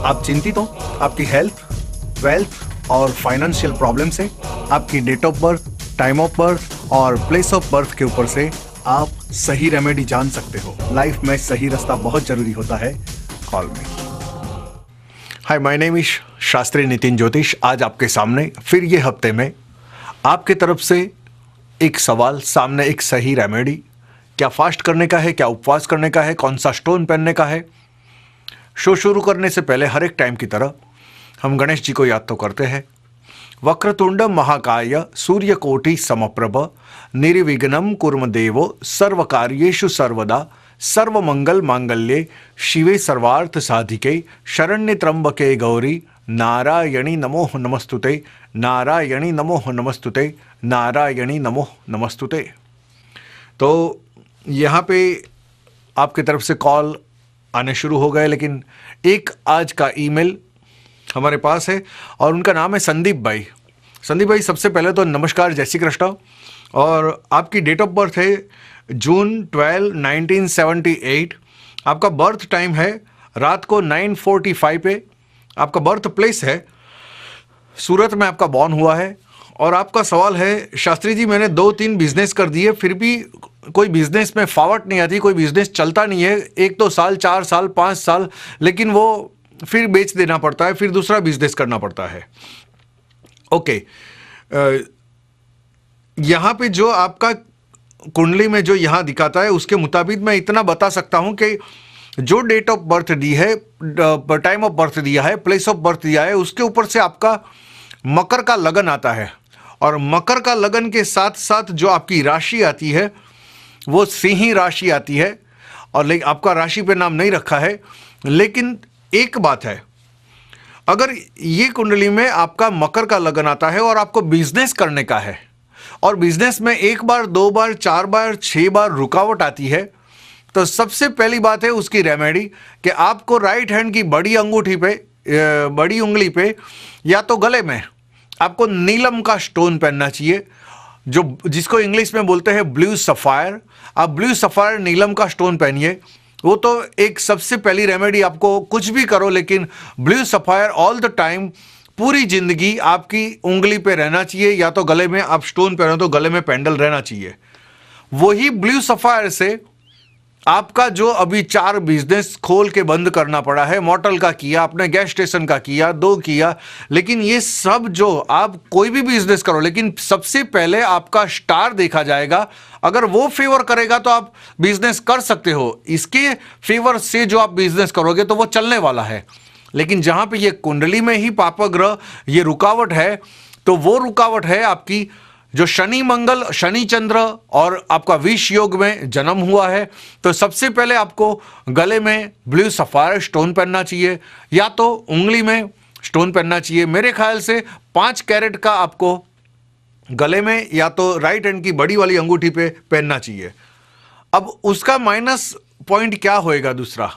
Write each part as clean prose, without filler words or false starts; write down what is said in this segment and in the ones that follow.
आप चिंतित हो आपकी हेल्थ, वेल्थ और फाइनेंशियल प्रॉब्लम से? आपकी date of birth, time of birth और प्लेस ऑफ बर्थ के ऊपर से आप सही रेमेडी जान सकते हो। लाइफ में सही रास्ता बहुत जरूरी होता है। Call me. Hi, my name is Shastri Nitin ज्योतिष। आज आपके सामने फिर ये हफ्ते में आपके तरफ से एक सवाल सामने, एक सही रेमेडी। क्या फास्ट करने का है, क्या उपवास करने का है, कौन सा स्टोन पहनने का है? शो शुरू करने से पहले हर एक टाइम की तरह हम गणेश जी को याद तो करते हैं। वक्रतुंड महाकाय सूर्यकोटि समप्रभ निर्विघ्नं कुर्म देवो सर्वकार्येषु सर्वदा सर्वमंगल मांगल्ये शिवे सर्वार्थ साधिके शरण्ये त्र्यंबके गौरी नारायणी नमो नमस्तुते, नारायणी नमो नमस्तुते, नारायणी नमो नमस्तुते। तो यहाँ पे आपकी तरफ से कॉल आने शुरू हो गए, लेकिन एक आज का ईमेल हमारे पास है और उनका नाम है संदीप भाई। संदीप भाई, सबसे पहले तो नमस्कार, जय श्री कृष्ण। और आपकी डेट ऑफ बर्थ है जून 12, 1978। आपका बर्थ टाइम है रात को 9:45 पे। आपका बर्थ प्लेस है सूरत में, आपका बॉर्न हुआ है। और आपका सवाल है, शास्त्री जी मैंने 2-3 बिजनेस कर दिए, फिर भी कोई बिजनेस में फावट नहीं आती, कोई बिजनेस चलता नहीं है। 1-2 साल, 4 साल, 5 साल, लेकिन वो फिर बेच देना पड़ता है, फिर दूसरा बिजनेस करना पड़ता है। ओके, यहाँ पे जो आपका कुंडली में जो यहाँ दिखाता है उसके मुताबिक मैं इतना बता सकता हूँ कि जो डेट ऑफ बर्थ दी है, टाइम ऑफ बर्थ दिया है, प्लेस ऑफ बर्थ दिया है, उसके ऊपर से आपका मकर का लगन आता है। और मकर का लगन के साथ साथ जो आपकी राशि आती है वो सिंह राशि आती है। और लेकिन आपका राशि पे नाम नहीं रखा है। लेकिन एक बात है, अगर ये कुंडली में आपका मकर का लगन आता है और आपको बिजनेस करने का है और बिजनेस में 1 बार, 2 बार, 4 बार, 6 बार रुकावट आती है, तो सबसे पहली बात है उसकी रेमेडी कि आपको राइट हैंड की बड़ी अंगूठी पे, बड़ी उंगली पे या तो गले में आपको नीलम का स्टोन पहनना चाहिए, जो जिसको इंग्लिश में बोलते हैं ब्लू सफायर। आप ब्लू सफायर नीलम का स्टोन पहनिए। वो तो एक सबसे पहली रेमेडी। आपको कुछ भी करो लेकिन blue sapphire all the time, पूरी जिंदगी आपकी उंगली पे रहना चाहिए, या तो गले में आप स्टोन पहनो तो गले में पेंडल रहना चाहिए। वही ब्लू सफायर से आपका जो अभी 4 बिजनेस खोल के बंद करना पड़ा है, मोटल का किया आपने, गैस स्टेशन का किया, 2 किया, लेकिन ये सब जो आप कोई भी बिजनेस करो, लेकिन सबसे पहले आपका स्टार देखा जाएगा। अगर वो फेवर करेगा तो आप बिजनेस कर सकते हो। इसके फेवर से जो आप बिजनेस करोगे तो वो चलने वाला है। लेकिन जहां पे ये कुंडली में ही पापग्रह ये रुकावट है, तो वो रुकावट है आपकी जो शनि मंगल, शनि चंद्र और आपका विष योग में जन्म हुआ है। तो सबसे पहले आपको गले में ब्लू सफायर स्टोन पहनना चाहिए, या तो उंगली में स्टोन पहनना चाहिए। मेरे ख्याल से 5 कैरेट का आपको गले में या तो राइट हैंड की बड़ी वाली अंगूठी पे पहनना चाहिए। अब उसका माइनस पॉइंट क्या होएगा? दूसरा,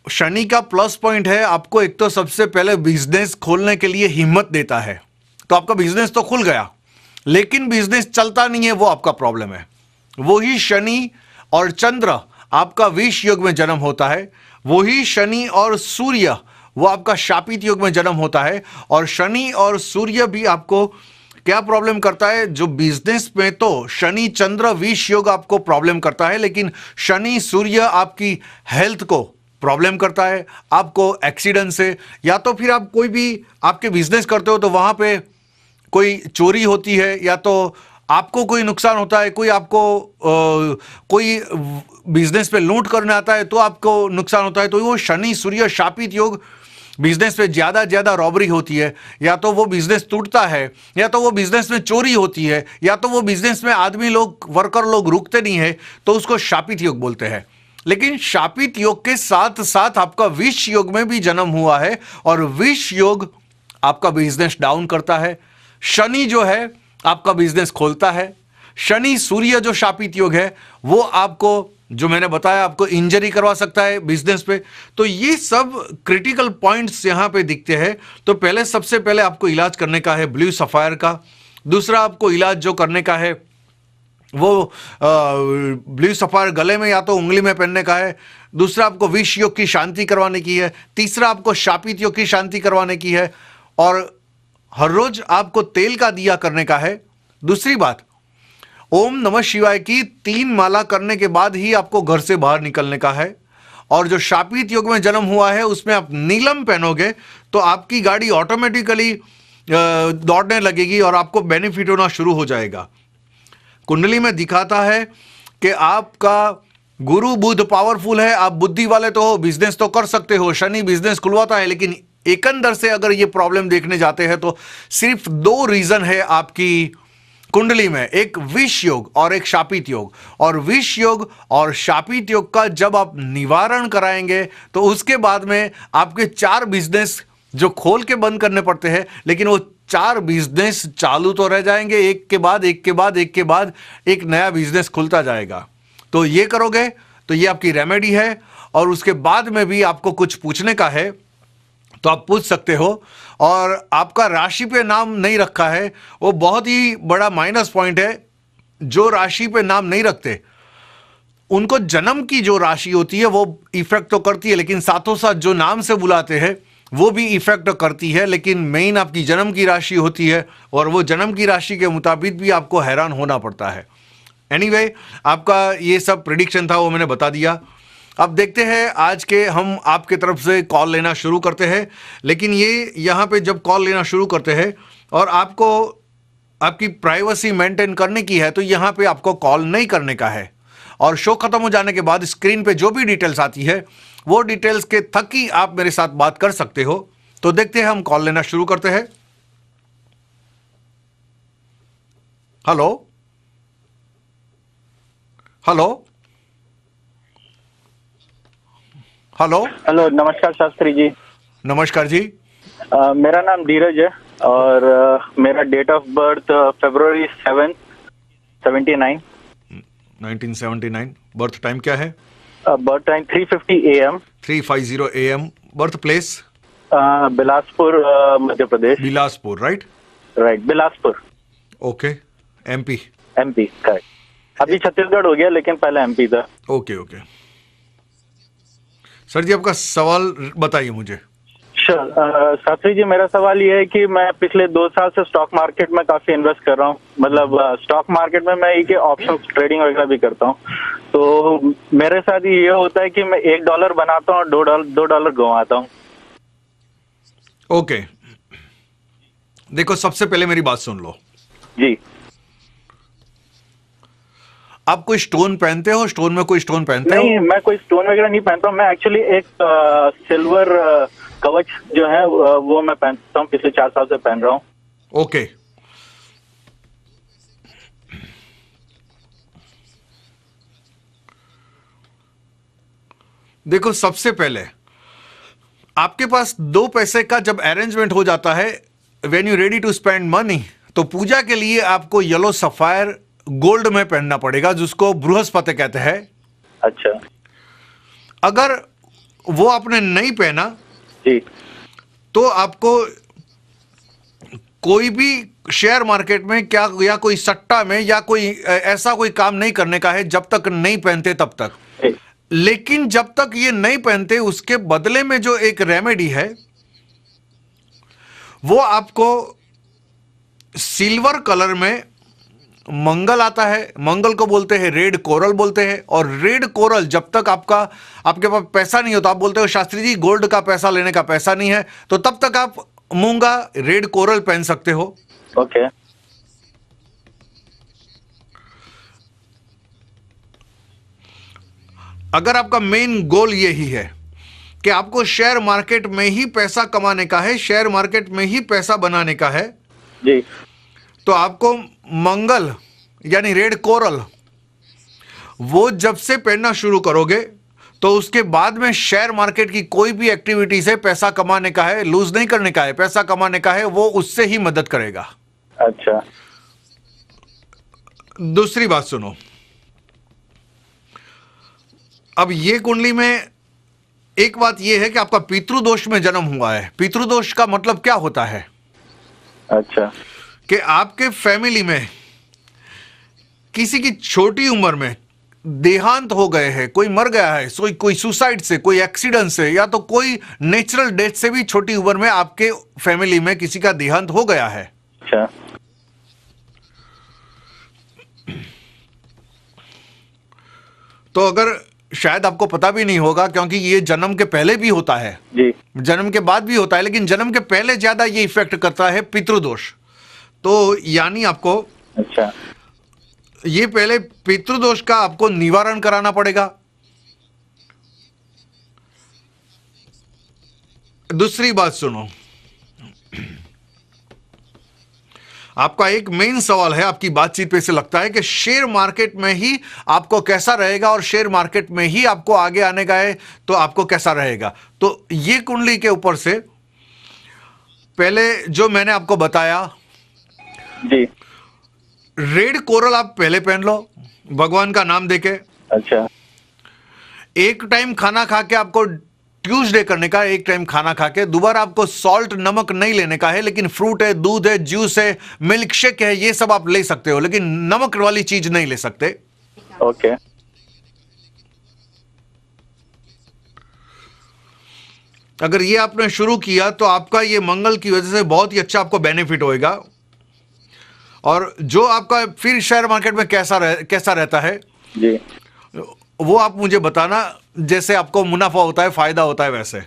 शनि का प्लस पॉइंट है आपको, एक तो सबसे पहले बिजनेस खोलने के लिए हिम्मत देता है। तो आपका बिजनेस तो खुल गया, लेकिन बिजनेस चलता नहीं है, वो आपका प्रॉब्लम है। वही शनि और चंद्र आपका विष योग में जन्म होता है, वही शनि और सूर्य वो आपका शापित योग में जन्म होता है। और शनि और सूर्य भी आपको क्या प्रॉब्लम करता है? जो बिजनेस में तो शनि चंद्र विष योग आपको प्रॉब्लम करता है, लेकिन शनि सूर्य आपकी हेल्थ को प्रॉब्लम करता है, आपको एक्सीडेंट से, या तो फिर आप कोई भी आपके बिजनेस करते हो तो वहां पे कोई चोरी होती है, या तो आपको कोई नुकसान होता है, कोई आपको कोई बिजनेस पे लूट करने आता है तो आपको नुकसान होता है। तो वो शनि सूर्य शापित योग बिजनेस पे ज्यादा रॉबरी होती है, या तो वो बिजनेस टूटता है, या तो वो बिजनेस में चोरी होती है, या तो वो बिजनेस में आदमी लोग, वर्कर लोग रुकते नहीं है, तो उसको शापित योग बोलते हैं। लेकिन शापित योग के साथ साथ आपका विष योग में भी जन्म हुआ है, और विष योग आपका बिजनेस डाउन करता है। शनि जो है आपका बिजनेस खोलता है। शनि सूर्य जो शापित योग है वो आपको, जो मैंने बताया, आपको इंजरी करवा सकता है बिजनेस पे। तो ये सब क्रिटिकल पॉइंट्स यहां पे दिखते हैं। तो पहले, सबसे पहले आपको इलाज करने का है ब्लू सफायर का। दूसरा, आपको इलाज जो करने का है वो ब्लू सफायर गले में या तो उंगली में पहनने का है। दूसरा आपको विष योग की शांति करवाने की है। तीसरा आपको शापित योग की शांति करवाने की है। और हर रोज आपको तेल का दिया करने का है। दूसरी बात, ओम नमः शिवाय की 3 माला करने के बाद ही आपको घर से बाहर निकलने का है। और जो शापित योग में जन्म हुआ है उसमें आप नीलम पहनोगे तो आपकी गाड़ी ऑटोमेटिकली दौड़ने लगेगी और आपको बेनिफिट होना शुरू हो जाएगा। कुंडली में दिखाता है कि आपका गुरु बुध पावरफुल है, आप बुद्धि वाले तो हो, बिजनेस तो कर सकते हो, शनि बिजनेस खुलवाता है। लेकिन एकंदर से अगर ये प्रॉब्लम देखने जाते हैं तो सिर्फ 2 रीजन है आपकी कुंडली में, एक विष योग और एक शापित योग। और विष योग और शापित योग का जब आप निवारण कराएंगे तो उसके बाद में आपके 4 बिजनेस जो खोल के बंद करने पड़ते हैं, लेकिन वो 4 बिजनेस चालू तो रह जाएंगे, एक के बाद एक के बाद एक के बाद एक नया बिजनेस खुलता जाएगा। तो ये करोगे तो ये आपकी रेमेडी है। और उसके बाद में भी आपको कुछ पूछने का है तो आप पूछ सकते हो। और आपका राशि पे नाम नहीं रखा है, वो बहुत ही बड़ा माइनस पॉइंट है। जो राशि पे नाम नहीं रखते उनको जन्म की जो राशि होती है वो इफेक्ट तो करती है, लेकिन साथों साथ जो नाम से बुलाते हैं वो भी इफेक्ट करती है। लेकिन मेन आपकी जन्म की राशि होती है और वो जन्म की राशि के मुताबिक भी आपको हैरान होना पड़ता है। एनीवे, आपका ये सब प्रेडिक्शन था, वो मैंने बता दिया। अब देखते हैं आज के हम आपके तरफ से कॉल लेना शुरू करते हैं। लेकिन ये यहाँ पे जब कॉल लेना शुरू करते हैं और आपको आपकी प्राइवेसी मेंटेन करने की है तो यहाँ पे आपको कॉल नहीं करने का है। और शो खत्म हो जाने के बाद स्क्रीन पे जो भी डिटेल्स आती है वो डिटेल्स के थक ही आप मेरे साथ बात कर सकते हो। तो देखते हैं, हम कॉल लेना शुरू करते हैं। हेलो हेलो हेलो हेलो, नमस्कार शास्त्री जी। नमस्कार जी। मेरा नाम धीरज है और मेरा date of birth February 7, 79। 1979। Birth time क्या है? Birth time 3:50 AM। 3:50 AM। Birth place? Bilaspur, Madhya Pradesh. Bilaspur, right? Right, Bilaspur. Okay. MP? MP, correct. अभी छत्तीसगढ़ हो गया लेकिन पहले MP था। Okay okay. सर जी, आपका सवाल बताइए मुझे। श्योर शास्त्री जी, मेरा सवाल ये है कि मैं पिछले 2 साल से स्टॉक मार्केट में काफी इन्वेस्ट कर रहा हूँ। मतलब स्टॉक मार्केट में मैं ये ऑप्शन ट्रेडिंग वगैरह भी करता हूँ। तो मेरे साथ ये होता है कि मैं $1 बनाता हूँ और $2 गंवाता हूँ। ओके, देखो, सबसे पहले मेरी बात सुन लो जी। आप कोई स्टोन पहनते हो? स्टोन में कोई स्टोन पहनते हो? नहीं, मैं कोई स्टोन वगैरह नहीं पहनता हूँ। मैं एक्चुअली एक सिल्वर कवच जो है वो मैं पहनता हूँ, पिछले 4 साल से पहन रहा हूँ। ओके। देखो, सबसे पहले आपके पास 2 पैसे का जब अरेंजमेंट हो जाता है, when you ready to spend money, तो पूजा के लिए आपको येलो सफायर गोल्ड में पहनना पड़ेगा, जिसको बृहस्पति कहते हैं। अच्छा। अगर वो आपने नहीं पहना जी, तो आपको कोई भी शेयर मार्केट में क्या या कोई सट्टा में या कोई ऐसा कोई काम नहीं करने का है जब तक नहीं पहनते तब तक। जी। लेकिन जब तक ये नहीं पहनते, उसके बदले में जो एक रेमेडी है वो आपको सिल्वर कलर में मंगल आता है, मंगल को बोलते हैं रेड कोरल बोलते हैं। और रेड कोरल जब तक आपके पास पैसा नहीं होता, आप बोलते हो शास्त्री जी गोल्ड का पैसा लेने का पैसा नहीं है, तो तब तक आप मूंगा रेड कोरल पहन सकते हो। ओके। अगर आपका मेन गोल यही है कि आपको शेयर मार्केट में ही पैसा कमाने का है, शेयर मार्केट में ही पैसा बनाने का है, जी, तो आपको मंगल यानी रेड कोरल वो जब से पहनना शुरू करोगे तो उसके बाद में शेयर मार्केट की कोई भी एक्टिविटी से पैसा कमाने का है, लूज नहीं करने का है, पैसा कमाने का है, वो उससे ही मदद करेगा। अच्छा। दूसरी बात सुनो, अब ये कुंडली में एक बात यह है कि आपका पितृदोष में जन्म हुआ है। पितृदोष का मतलब क्या होता है? अच्छा। कि आपके फैमिली में किसी की छोटी उम्र में देहांत हो गए हैं, कोई मर गया है, कोई सुसाइड से, कोई एक्सीडेंट से, या तो कोई नेचुरल डेथ से भी छोटी उम्र में आपके फैमिली में किसी का देहांत हो गया है। अच्छा। तो अगर शायद आपको पता भी नहीं होगा, क्योंकि ये जन्म के पहले भी होता है जी। जन्म के बाद भी होता है, लेकिन जन्म के पहले ज्यादा ये इफेक्ट करता है पितृदोष। तो यानी आपको अच्छा। ये पहले पितृदोष का आपको निवारण कराना पड़ेगा। दूसरी बात सुनो, आपका एक मेन सवाल है, आपकी बातचीत पे से लगता है कि शेयर मार्केट में ही आपको कैसा रहेगा और शेयर मार्केट में ही आपको आगे आने का है, तो आपको कैसा रहेगा। तो ये कुंडली के ऊपर से पहले जो मैंने आपको बताया, जी। रेड कोरल आप पहले पहन लो भगवान का नाम देके। अच्छा। एक टाइम खाना खा के आपको ट्यूसडे करने का, एक टाइम खाना खा के दोबारा आपको सॉल्ट नमक नहीं लेने का है, लेकिन फ्रूट है, दूध है, जूस है, मिल्क शेक है, ये सब आप ले सकते हो, लेकिन नमक वाली चीज नहीं ले सकते। ओके। अगर ये आपने शुरू किया तो आपका ये मंगल की वजह से बहुत ही अच्छा आपको बेनिफिट होएगा। और जो आपका फिर शेयर मार्केट में कैसा रहता है जी, वो आप मुझे बताना, जैसे आपको मुनाफा होता है, फायदा होता है वैसे।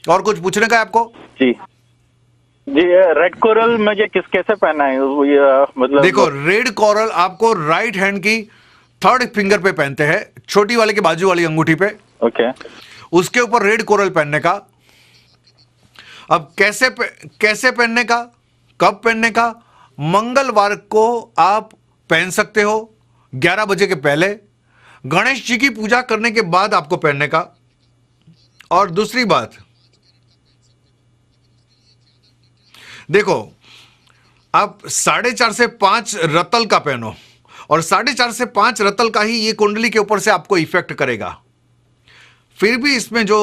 और कुछ पूछने का है आपको? जी जी। रेड कोरल मुझे कैसे पहना है वो, ये मतलब? देखो, रेड कोरल आपको राइट हैंड की थर्ड फिंगर पे पहनते हैं, छोटी वाले के बाजू वाली अंगूठी पे। ओके। उसके ऊपर रेड कोरल पहनने का। अब कैसे पहनने का, कब पहनने का? मंगलवार को आप पहन सकते हो 11 बजे के पहले, गणेश जी की पूजा करने के बाद आपको पहनने का। और दूसरी बात देखो, आप 4.5 से 5 रतल का पहनो, और 4.5 से 5 रतल का ही ये कुंडली के ऊपर से आपको इफेक्ट करेगा। फिर भी इसमें जो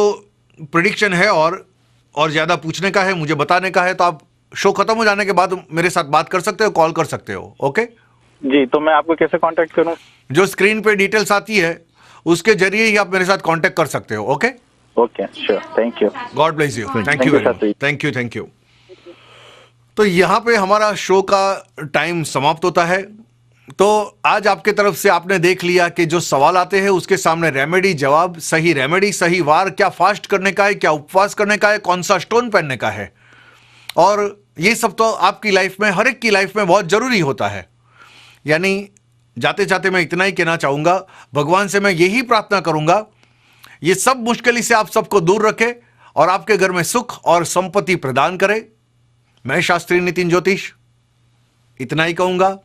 प्रिडिक्शन है और ज्यादा पूछने का है, मुझे बताने का है, तो आप शो खत्म हो जाने के बाद मेरे साथ बात कर सकते हो, कॉल कर सकते हो। ओके जी। तो मैं आपको कैसे कांटेक्ट करूं? जो स्क्रीन पे डिटेल्स आती है उसके जरिए ही आप मेरे साथ कांटेक्ट कर सकते हो। Okay, okay, sure. Thank you. God bless you. Thank you you, very much. Shatri. Thank you. तो यहाँ पे हमारा शो का टाइम समाप्त होता है। तो आज आपके तरफ से आपने देख लिया कि जो सवाल आते हैं उसके सामने रेमेडी, जवाब, सही रेमेडी, सही वार, क्या फास्ट करने का है, क्या उपवास करने का है, कौन सा स्टोन पहनने का है, और ये सब तो आपकी लाइफ में, हर एक की लाइफ में बहुत जरूरी होता है। यानी जाते जाते मैं इतना ही कहना चाहूंगा, भगवान से मैं यही प्रार्थना करूंगा, ये सब मुश्किल से आप सबको दूर रखे और आपके घर में सुख और संपत्ति प्रदान करे। मैं शास्त्री नितिन ज्योतिष इतना ही कहूंगा।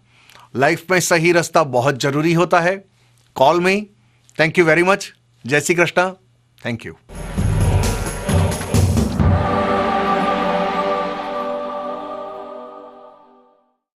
लाइफ में सही रास्ता बहुत जरूरी होता है। Call me. Thank you very much. जय श्री कृष्णा। Thank you.